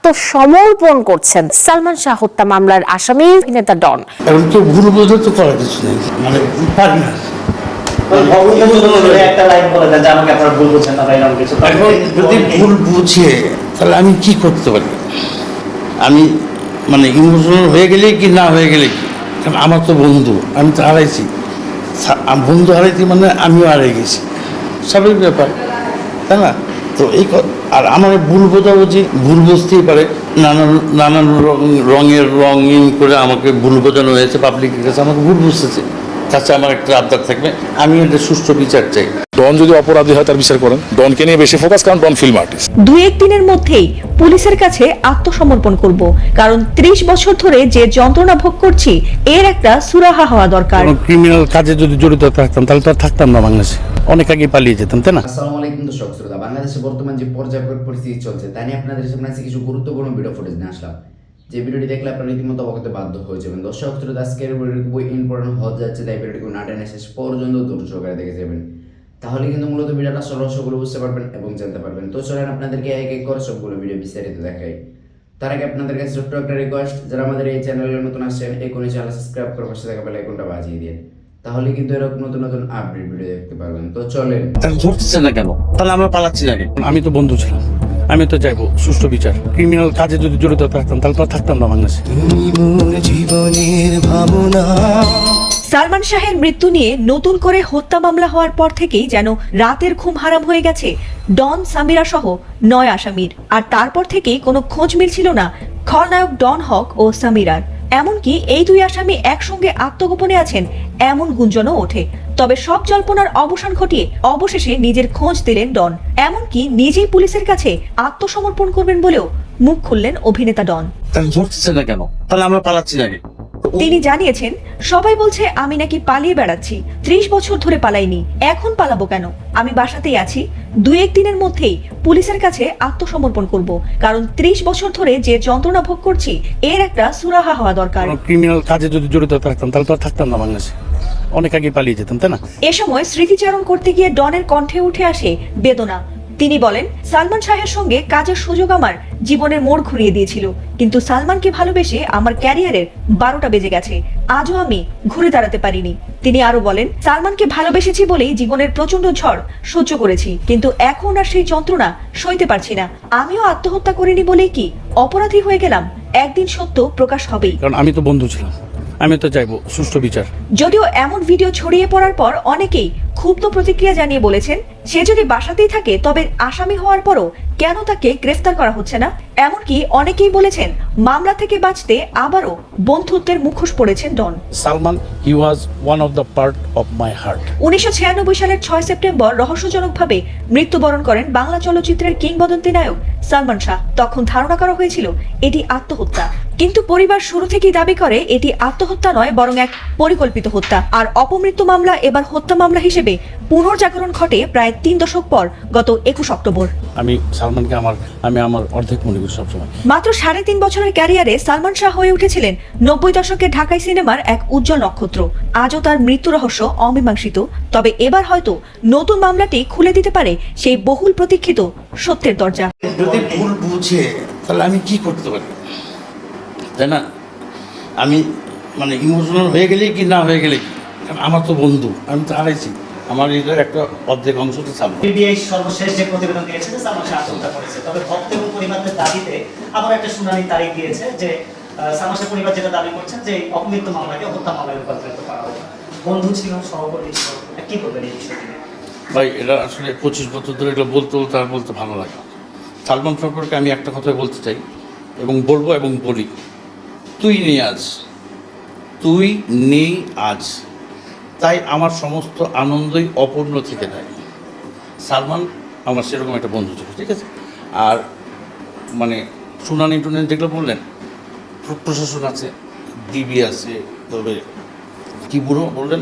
আত্মসমর্পণ করছেন সালমান শাহ হত্যা মামলার আসামি অভিনেতা ডন। এখন তো ভুল বোঝা তো করার কিছু নেই, মানে পারি না। এখন যদি ভুল বুঝে তাহলে আমি কি করতে পারি? আমি মানে ইমোশনাল হয়ে গেলে কি না হয়ে গেলে কি? কারণ আমার তো বন্ধু, আমি তো হারাইছি। বন্ধু হারাইছি মানে আমিও হারিয়ে গেছি, স্বাভাবিক ব্যাপার, তাই না? তো আর আমার ভুল বোঝাবুঝি, ভুল বুঝতেই পারে, নানান রঙের রঙিন করে আমাকে ভুল বোঝানো হয়েছে, পাবলিকের কাছে আমাকে ভুল বুঝতেছে। কাছে আমার একটা আবদার থাকবে, আমি একটা সুষ্ঠু বিচার চাই। ডন যদি অপরাধী হয় তার বিচার করেন, ডনকে নিয়ে বেশি ফোকাস, কারণ ডন ফিল্ম আর্টিস্ট। 2-1 দিনের মধ্যেই পুলিশের কাছে আত্মসমর্পণ করব, কারণ 30 বছর ধরে যে যন্ত্রণা ভোগ করছি এর একটা সুরাহা হওয়া দরকার। ক্রিমিনাল কাজে যদি জড়িত থাকতাম তাহলে তো আর থাকতাম না বাংলাদেশে, অনেক আগে পালিয়ে যেতাম, তাই না? আসসালামু আলাইকুম দর্শক শ্রোতা, বাংলাদেশে বর্তমান যে পর্যায়ক্রমিক পরিস্থিতি চলছে তাই নিয়ে আপনাদের সামনে আজকে কিছু গুরুত্বপূর্ণ ভিডিও ফুটেজ নিয়ে আসলাম, যে ভিডিওটি দেখলে আপনারা রীতিমতো অবগত বাধ্য হয়ে যাবেন। দর্শক শ্রোতা, আজকের ভিডিওটি খুবই ইম্পর্টেন্ট হতে যাচ্ছে, তাই ভিডিওটিকে না টেনে শেষ পর্যন্ত ধৈর্য সহকারে দেখে যাবেন, তাহলে কিন্তু মূলত ভিডিওটা আসল রহস্যগুলো বুঝতে পারবেন এবং জানতে পারবেন। তো চলেন আপনাদেরকে এক এক করে সবগুলো ভিডিও বিস্তারিত দেখাই। তার আগে আপনাদের কাছে ছোট্ট একটা রিকোয়েস্ট, যারা আমাদের এই চ্যানেলে নতুন আসছেন এখনই চ্যানেল সাবস্ক্রাইব করে পাশে থাকা বেল আইকনটা বাজিয়ে দিন, তাহলে কিন্তু এরকম নতুন নতুন আপডেট ভিডিও দেখতে পারবেন। তো চলেন। ধরতেছে না কেন? তাহলে আমরা পালাচ্ছি না কেন? আমি তো বন্ধু ছিলাম, আমি তো চাইবো সুষ্ঠু বিচার। ক্রিমিনাল কাজে যদি জড়িত থাকতাম তাহলে তো আর থাকতাম না বাংলাদেশে। সালমান শাহের মৃত্যু নিয়ে নতুন করে হত্যা মামলা হওয়ার পর থেকেই যেন রাতের ঘুম হারাম হয়ে গেছে ডন, সামিরা সহ 9 আসামির। আর তারপর থেকেই কোনো খোঁজ মিলছিল না খলনায়ক ডন হক ও সামিরার। এমনকি এই 2 আসামি একসঙ্গে আত্মগোপনে আছেন এমন গুঞ্জনও ওঠে। তবে সব জল্পনার অবসান ঘটিয়ে অবশেষে নিজের খোঁজ দিলেন ডন, এমনকি নিজেই পুলিশের কাছে আত্মসমর্পণ করবেন বলেও মুখ খুললেন অভিনেতা ডন। তাহলে ধরতেছে না কেন? তাহলে আমরা পালাচ্ছি না কেন? তিনি জানিয়েছেন, সবাই বলছে আমি নাকি পালিয়ে বেড়াচ্ছি, 30 বছর ধরে পালাইনি, এখন পালাবো কেন? আমি বাসাতেই আছি। 2-1 দিনের মধ্যেই পুলিশের কাছে আত্মসমর্পণ করব, কারণ 30 বছর ধরে যে যন্ত্রণা ভোগ করছি এর একটা সুরাহা হওয়া দরকার। ক্রিমিনাল কাজে যদি জড়িত থাকতাম তাহলে তো আর থাকতাম না বাংলাদেশে, অনেক আগে পালিয়ে যেতাম, তাই না? এ সময় স্মৃতিচারণ করতে গিয়ে ডনের কণ্ঠে উঠে আসে বেদনা। তিনি বলেন, সালমান শাহের সঙ্গে কাজের সুযোগ আমার জীবনের মোড় ঘুরিয়ে দিয়েছিল, কিন্তু সালমানকে ভালোবেসে আমার ক্যারিয়ারের 12টা বেজে গেছে, আজও আমি ঘুরে দাঁড়াতে পারিনি। তিনি আরো বলেন, সালমানকে ভালোবেসেছি বলেই জীবনের প্রচন্ড ঝড় সহ্য করেছি, কিন্তু এখন আর সেই যন্ত্রণা সইতে পারছি না। আমিও আত্মহত্যা করিনি বলেই কি অপরাধী হয়ে গেলাম? একদিন সত্য প্রকাশ হবেই। কারণ আমি তো বন্ধু ছিলাম, আমি তো চাইবো সুষ্ঠু বিচার। যদিও এমন ভিডিও ছড়িয়ে পড়ার পর অনেকেই ক্ষুব্ধ প্রতিক্রিয়া জানিয়ে বলেছেন, সে যদি বাসাতেই থাকে তবে আসামি হওয়ার পরও কেন তাকে গ্রেফতার করা হচ্ছে না? এমনকি অনেকেই বলেছেন, মামলা থেকে বাঁচতে আবারও বন্ধুত্বের মুখোশ পড়েছেন don. Salman, he was one of the part of my heart. 1996 সালের 6 সেপ্টেম্বর রহস্যজনকভাবে মৃত্যুবরণ করেন বাংলা চলচ্চিত্রের কিংবদন্তি নায়ক সালমান শাহ। তখন ধারণা করা হয়েছিল এটি আত্মহত্যা, কিন্তু পরিবার শুরু থেকেই দাবি করে এটি আত্মহত্যা নয়, বরং এক পরিকল্পিত হত্যা। আর অপমৃত্যু মামলা এবার হত্যা মামলা হিসেবে পুনর্জাগরণ ঘটে প্রায় 3 দশক পর গত 21 অক্টোবর। আমি সালমানকে আমি আমার অর্ধেক মনে করি সবসময়। মাত্র 3.5 বছরের ক্যারিয়ারে সালমান শাহ হয়ে উঠেছিলেন 90 দশকের ঢাকাই সিনেমার এক উজ্জ্বল নক্ষত্র। আজও তার মৃত্যু রহস্য অমীমাংসিত। তবে এবার হয়তো নতুন মামলাটি খুলে দিতে পারে সেই বহুল প্রতীক্ষিত সত্যের দরজা। যদি ভুল বুঝে তাহলে আমি কি করতে পারি, তাই না? আমি মানে ইমোশনাল হয়ে গেলে কি না হয়ে গেলে কি? কারণ আমার তো বন্ধু, আমি তো হারাইছি, আমার এটার একটা অর্ধেক অংশ তো সালমান। পিবিআই সর্বশেষ যে প্রতিবেদন দিয়েছে যে সালমান শাহ আত্মহত্যা করেছে, তবে ভক্ত এবং পরিবারের দাবিতে আবার একটা শুনানির তারিখ দিয়েছে, যে সালমান শাহ পরিবার যেটা দাবি করছেন যে অপমৃত্যু মামলাকে হত্যা মামলায় রূপান্তরিত করা হবে। বন্ধু ছিল, সহকর্মী ছিল, কি করবেন এই বিষয়টি? ভাই, এটা আসলে 25 বছর ধরে এগুলো বলতে ভালো লাগে। সালমান সম্পর্কে আমি একটা কথাই বলতে চাই এবং বলবো এবং বলি, তুই নেই আজ, তাই আমার সমস্ত আনন্দই অপূর্ণ থেকে যায়। সালমান আমার সেরকম একটা বন্ধু ছিল, ঠিক আছে? আর মানে শুনানি টুনানি যেগুলো বললেন, প্রশাসন আছে, ডিবি আছে, তবে কি বুড়ো বললেন,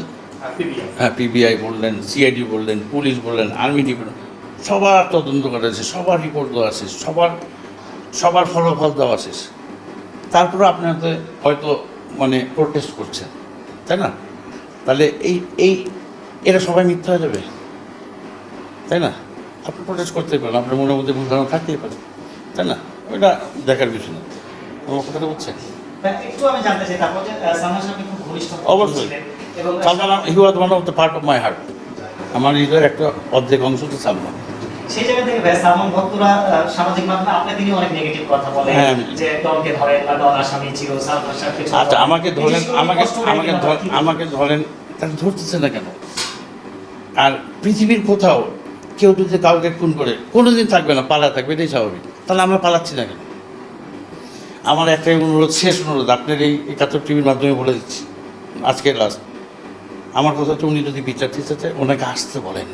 হ্যাঁ পিবিআই বললেন, সিআইডি বললেন, পুলিশ বললেন, আর্মি ডিপার্টমেন্ট, সবার তদন্ত করা আছে, সবার রিপোর্ট দেওয়া আছে, সবার ফলাফল দেওয়া শেষ। তারপরে আপনাদের হয়তো মানে প্রোটেস্ট করছেন, তাই না? তাহলে এরা সবাই মিথ্যা হয়ে যাবে, তাই না? আপনি প্রোটেস্ট করতেই পারেন, আপনার মনের মধ্যে ভুল ধারণা থাকতেই পারে, তাই না? ওইটা দেখার বিষয় না। আমার কথাটা বুঝছেন? একটু আমি জানতে চাই তারপর যে সালমান শাহ আপনি খুব ঘনিষ্ঠ অবশ্যই। ছিলেন এবং Salman he was one of the part of my heart. আমার হৃদয়ের একটা অর্ধেক অংশ তো সালমান। সেই জায়গা থেকে ভাই সালমান ভক্তরা সামাজিক মাধ্যমে আপনাকে নিয়ে অনেক নেগেটিভ কথা বলে হ্যাঁ। যে ডনকে ধরেন বা ডন আসামি ছিল সালমান শাহ কিছু আচ্ছা আমাকে ধরেন, বিশেষ করে আমাকে কষ্ট দেয় আমাকে কিনা ধর- কি? আমাকে ধরেন, তাহলে ধরতেছে না কেন? আর পৃথিবীর কোথাও কেউ যদি কাউকে খুন করে কোনোদিন থাকবে না, পালা থাকবে, এটাই স্বাভাবিক। তাহলে আমরা পালাচ্ছি না কেন? আমার একটাই অনুরোধ, শেষ অনুরোধ, আপনার এই 71 টিভির মাধ্যমে বলে দিচ্ছি, আজকে লাস্ট। আমার কথা হচ্ছে, উনি যদি বিচার দিতে চায় ওনাকে আসতে বলেন।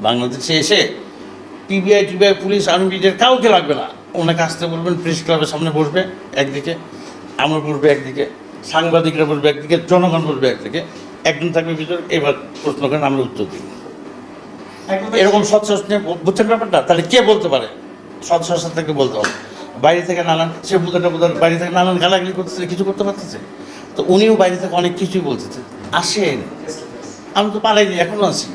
বাংলাদেশে এসে পিবিআই টিবিআই পুলিশ আর্মি বিজের কাউকে লাগবে না, ওনাকে আসতে বলবেন। প্রেস ক্লাবের সামনে বসবে একদিকে, আমরা বসবে একদিকে, সাংবাদিকরা বসবে একদিকে, জনগণ বসবে একদিকে, একজন থাকবে ভিতরে। এবার প্রশ্ন করেন, আমরা উত্তর দিই। একদম এরকম সৎসাহস নিয়ে বুঝছেন ব্যাপারটা? তাহলে কে বলতে পারে? সৎসাহস থেকে বলতে হবে। বাইরে থেকে নানান, সে বুধাটা বাইরে থেকে নানান গালাগালি করতেছে, কিছু করতে পারতেছে। তো উনিও বাইরে থেকে অনেক কিছুই বলতেছে। আসেন, আমি তো পালাইনি, এখনও আছি,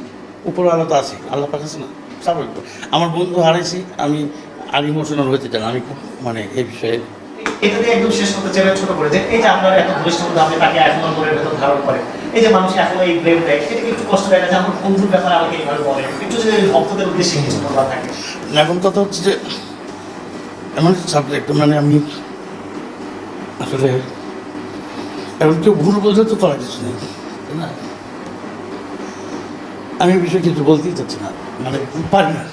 উপর আলো তো আছি, আল্লাহ পাক আছে না, স্বাভাবিক। আমার বন্ধু হারাইছি, আমি আর ইমোশনাল হইতে চাই না। আমি খুব মানে এই বিষয়ে এটা দিয়ে একদম শেষ করতে চাই ছোট করে, যে এই যে আপনার এত ঘনিষ্ঠ বন্ধু, আপনি তাকে এখনো মনের ভেতর ধারণ করেন, এই যে মানুষ এখনো এই ব্লেম দেয়, এটা কি একটু কষ্ট দেয় না যে আমার বন্ধুর ব্যাপারে আমাকে এইভাবে বলে? একটু যদি ভক্তদের উদ্দেশ্যে কিছু বলার থাকে। এখন কথা হচ্ছে যে এমন সাবজেক্ট, মানে আমি আসলে এখন কেউ ভুল বোঝা তো করা কিছু নেই, তাই না? আমি এই বিষয়ে কিছু বলতেই চাচ্ছি না, মানে পারি না।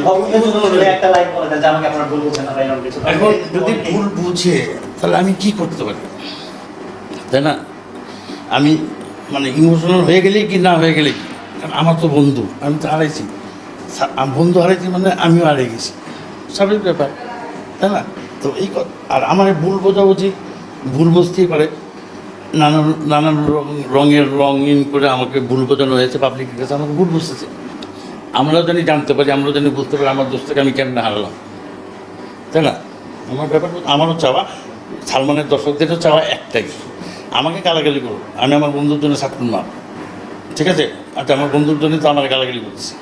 ভক্তদের জন্য যদি একটা লাইন বলে দেন যে আমাকে আপনার ভুল বুঝে না বা এরকম কিছু, এখন যদি ভুল বুঝে তাহলে আমি কি করতে পারি, তাই না? আমি মানে ইমোশনাল হয়ে গেলেই কি, না হয়ে গেলে কি? কারণ আমার তো বন্ধু, আমি তো হারাইছি। বন্ধু হারাইছি মানে আমিও হারিয়ে গেছি, স্বাভাবিক ব্যাপার, তাই না? তো এই আর আমার এই ভুল বোঝাবুঝি, ভুল বুঝতেই পারে, নানান নানান রঙের রঙিন করে আমাকে ভুল বোঝানো হয়েছে, পাবলিকের কাছে আমাকে ভুল বুঝতেছে। আমরাও জানি জানতে পারি, আমরাও জানি বুঝতে পারি আমার দোষ থেকে আমি কেমন হারালাম, তাই না? আমার ব্যাপার, আমারও চাওয়া, সালমানের দর্শকদেরও চাওয়া একটাই, আমাকে গালাগালি করো, আমি আমার বন্ধুর জন্য ছাত্র না, ঠিক আছে? আচ্ছা, আমার বন্ধুর জন্য তো আমার গালাগালি করতেছি।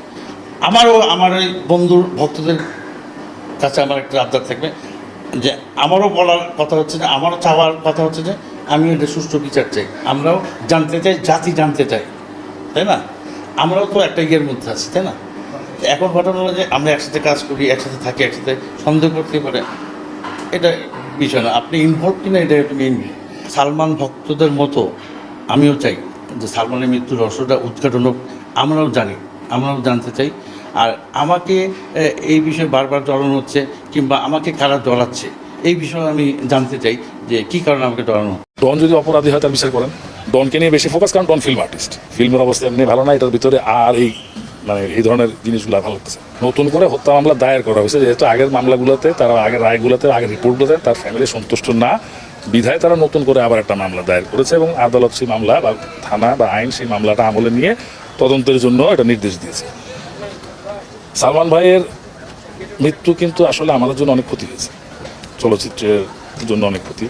আমারও আমার ওই বন্ধুর ভক্তদের কাছে আমার একটা আবদার থাকবে যে আমারও বলার কথা হচ্ছে যে, আমারও চাওয়ার কথা হচ্ছে যে আমি এটা সুষ্ঠু বিচার চাই। আমরাও জানতে চাই, জাতি জানতে চাই, তাই না? আমরাও তো একটা ইয়ের মধ্যে আছি, তাই না? এখন ঘটনা হলো যে আমরা একসাথে কাজ করি, একসাথে থাকি, একসাথে সন্দেহ করতে পারে, এটা বিষয় না। আপনি ইনভলভ কিনা, এটা একটা মেইন বিষয়। সালমান ভক্তদের মতো আমিও চাই যে সালমানের মৃত্যুর রহস্যটা উদ্ঘাটন হোক, আমরাও জানি, আমরাও জানতে চাই। আর আমাকে এই বিষয়ে বারবার জড়ানো হচ্ছে, কিংবা আমাকে কারা জড়াচ্ছে, এই বিষয়ে আমি জানতে চাই যে কী কারণে আমাকে জড়ানো হচ্ছে। ডন যদি অপরাধী হয় তার বিচার করেন। ডনকে নিয়ে বেশি ফোকাস, কারণ ডন ফিল্ম আর্টিস্ট, ফিল্মের অবস্থা এমনি ভালো না, এটার ভিতরে আর এই মানে এই ধরনের জিনিসগুলো ভালো লাগতেছে। নতুন করে হত্যা মামলা দায়ের করা হয়েছে, যেহেতু আগের মামলাগুলোতে, তারা আগের রায়গুলোতে, আগের রিপোর্টগুলোতে তার ফ্যামিলি সন্তুষ্ট না, বিধায় তারা নতুন করে আবার একটা মামলা দায়ের করেছে, এবং আদালত সেই মামলা বা থানা বা আইন সেই মামলাটা আমলে নিয়ে তদন্তের জন্য এটা নির্দেশ দিয়েছে। সালমান ভাইয়ের মৃত্যু কিন্তু আসলে আমাদের জন্য অনেক ক্ষতি হয়েছে, চলচ্চিত্রের জন্য অনেক ক্ষতি।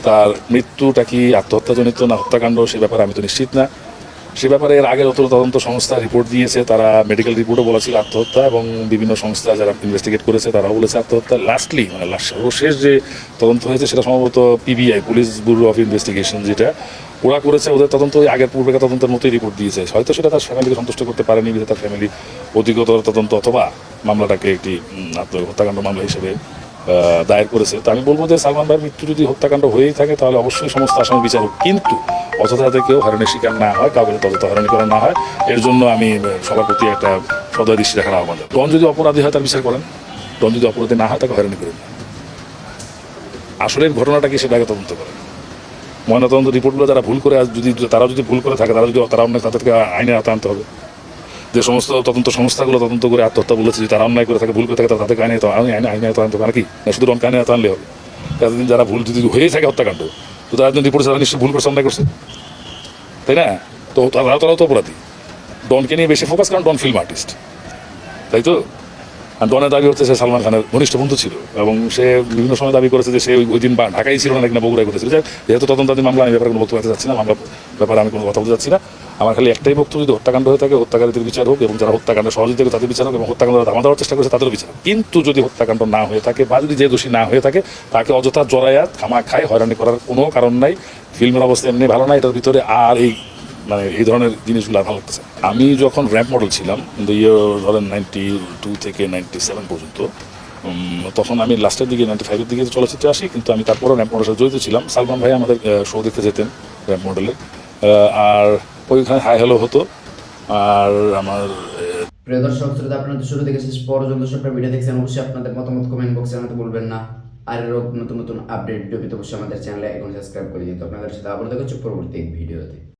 তার মৃত্যুটা কি আত্মহত্যাজনিত না হত্যাকাণ্ড, সে ব্যাপারে আমি তো নিশ্চিত না। সে ব্যাপারে এর আগে যত তদন্ত সংস্থা রিপোর্ট দিয়েছে, তারা মেডিকেল রিপোর্টও বলেছিল আত্মহত্যা, এবং বিভিন্ন সংস্থা যারা ইনভেস্টিগেট করেছে তারাও বলেছে আত্মহত্যা। লাস্টলি মানে সর্বশেষ যে তদন্ত হয়েছে সেটা সম্ভবত PBI, police bureau of investigation, যেটা ওরা করেছে, ওদের তদন্ত ওই আগের পূর্বেকার তদন্তের মতোই রিপোর্ট দিয়েছে। হয়তো সেটা তার ফ্যামিলিকে সন্তুষ্ট করতে পারেনি, তার ফ্যামিলি অধিকতর তদন্ত অথবা মামলাটাকে একটি হত্যাকাণ্ড মামলা হিসেবে দায়ের করেছে। তো আমি বলবো যে সালমান ভাইয়ের মৃত্যু যদি হত্যাকাণ্ড হয়েই থাকে তাহলে অবশ্যই সমস্ত আসামি বিচার হোক, কিন্তু অযথাতে কেউ হয়রানির শিকার না হয়, কাউকে ততটা হয়রানি করা না হয়, এর জন্য আমি সবার প্রতি একটা সদয় দৃষ্টি রাখার আহ্বান জানাই। ডন যদি অপরাধী হয় তার বিচার করেন, ডন যদি অপরাধী না হয় তাকে হয়রানি করেন না। আসলে ঘটনাটা কি সেটা আগে তদন্ত করেন। ময়নাতদন্ত রিপোর্টগুলো যারা ভুল করে, তারা যদি ভুল করে থাকে, তারা অন্যায়, তাদেরকে আইনে আওতায় আনতে হবে। যে সমস্ত তদন্ত সংস্থাগুলো তদন্ত করে আত্মহত্যা বলেছে, যদি তারা অন্যায় করে থাকে, ভুল করে থাকে, তাদেরকে আইনে আনতে হবে নাকি, না শুধু ডনকে আইনে আনলে হবে? এতদিন যারা ভুল যদি হয়েই থাকে হত্যাকাণ্ড, তো তারা একজন রিপোর্ট তারা নিশ্চয়ই ভুল করছে, অন্যায় করছে, তাই না? তো তারাও তো অপরাধী। ডনকে নিয়ে বেশি ফোকাস, কারণ ডন ফিল্ম আর্টিস্ট, তাই তো? আর ডনের দাবি হচ্ছে সে সালমান খানের ঘনিষ্ঠ বন্ধু ছিল, এবং সে বিভিন্ন সময় দাবি করেছে যে সে ওই দিন ঢাকায় ছিল না, কিনা বগুড়ায় করেছিল। যেহেতু তদন্তাধীন মামলা, আমি ব্যাপারে কোনো বক্তব্য দিতে যাচ্ছি না, মামলা ব্যাপারে আমি কোনো কথা বলতে যাচ্ছি না। আমার খালি একটাই বক্তব্য, যদি হত্যাকাণ্ড হয়ে থাকে হত্যাকারীদের বিচার হোক এবং যারা হত্যাকাণ্ডে সহযোগিতা করে তাদের বিচার হোক এবং হত্যাকাণ্ড ধামা দেওয়ার চেষ্টা করেছে তাদেরও বিচার হোক। কিন্তু যদি হত্যাকাণ্ড না হয়ে থাকে বা যদি যে দোষী না হয়ে থাকে তাকে অযথা জড়াইয়া খামা খায় হয়রানি করার কোনো কারণ নাই। ফিল্মের অবস্থা এমনি ভালো না, এটার ভিতরে আর এই ধরনের জিনিসগুলো আর ভালো লাগতেছে। আমি যখন র্যাম্প মডেল ছিলাম কিন্তু ধরেন 92 থেকে 97 পর্যন্ত, তখন আমি লাস্টের দিকে 95-এর দিকে চলচ্চিত্রে আসি, কিন্তু আমি তারপরে র্যাম্প মডেলের সাথে জড়িত ছিলাম। সালমান ভাই আমাদের শো দেখতে যেতেন র্যাম্প মডেলের, আর ওইখানে হাই হ্যালো হতো। আর আমার প্রিয় দর্শক শ্রোতা, আপনারা তো শুরু থেকে শেষ পর্যন্ত সবটা ভিডিও দেখছেন, অবশ্যই আপনাদের মতামত কমেন্ট বক্সে জানাতে ভুলবেন না। আর এরকম নতুন নতুন আপডেট ভিডিও পেতে অবশ্যই আমাদের চ্যানেলে এখন সাবস্ক্রাইব করে দিন। তো আপনাদের সাথে আবার দেখা হচ্ছে পরবর্তী ভিডিওতে।